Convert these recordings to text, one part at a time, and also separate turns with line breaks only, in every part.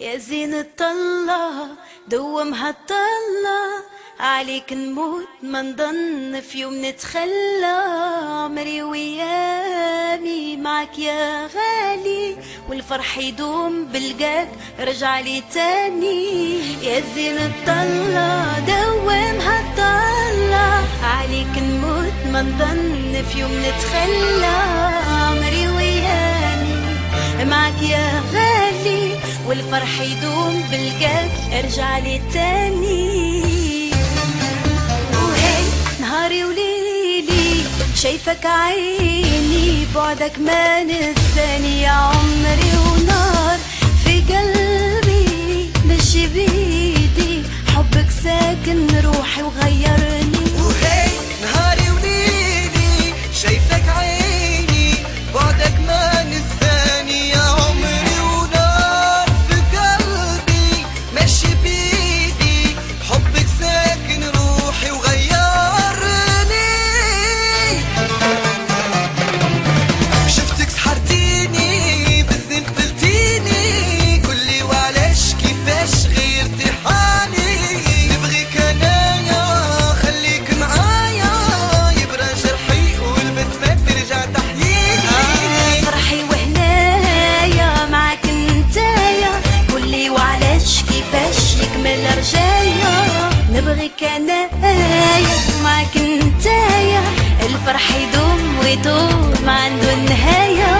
يا زين الطلة دومها الطلة، عليك نموت ما نضن في يوم نتخلى. عمري ويامي معك يا غالي، والفرح يدوم بلقاك رجع لي تاني. يا زين الطلة دومها الطلة، عليك نموت ما نضن في يوم نتخلى. عمري ويامي معك يا غالي، والفرح يدوم بلقاك ارجع لي تاني. وهي نهاري وليلي شايفك عيني، بعدك ما نساني. يا عمري ونار في قلبي مشي بيدي، حبك ساكن روحي وغيرني.
وهي نهاري وليلي شايفك عيني، بعدك ما نساني. يا عمري ونار في قلبي مشي بيدي، حبك ساكن روحي وغيرني. شفتك سحرتيني بالزين قتلتيني، قولي وعلاش كيفاش غيرتي حالي. نبغيك انايا خليك معايا، يبرى جرحي والبسمة ترجع تحييني.
فرحي وهنايا معك انتايا، قولي وعلاش كيفاش يكمل رجايا. نبغيك انايا معك انتايا، الفرح يدوم ويدوم ما عنده نهاية.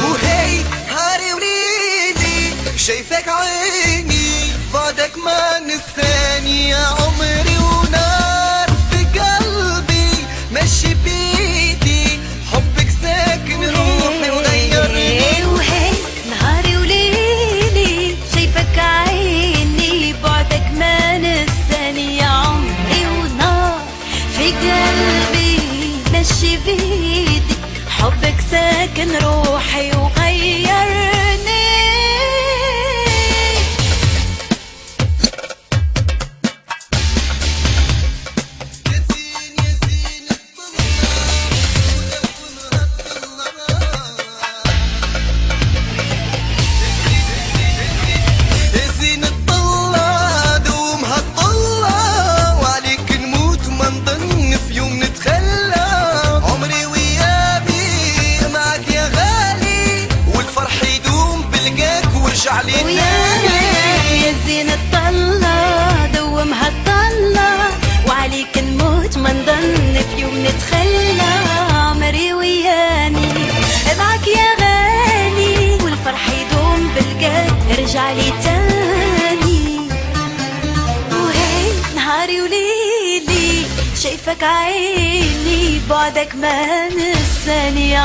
وهي نهاري وليلي شايفك عيني، بعدك ما نساني. يا عمري ونار في قلبي مشي بيدي، حبك ساكن روحي وغيرني.
وهي نهاري وليلي شايفك عيني، بعدك ما نساني. يا عمري ونار في قلبي مشي بيدي، حبك ساكن روحي وغيرني.
زين الطلة دومها الطلة، وعليك نموت وما نضن في يوم نتخلى. عمري ويامي معك يا غالي، والفرح يدوم بلقاك وارجع لي تاني.
يا زين الطلة دومها الطلة، وعليك نموت ما نضن في يوم نتخلى. عمري وياني معك يا غالي، والفرح يدوم بلقاك ارجع لي تاني. وهي نهاري وليلي شايفك عيني، بعدك ما نساني. يا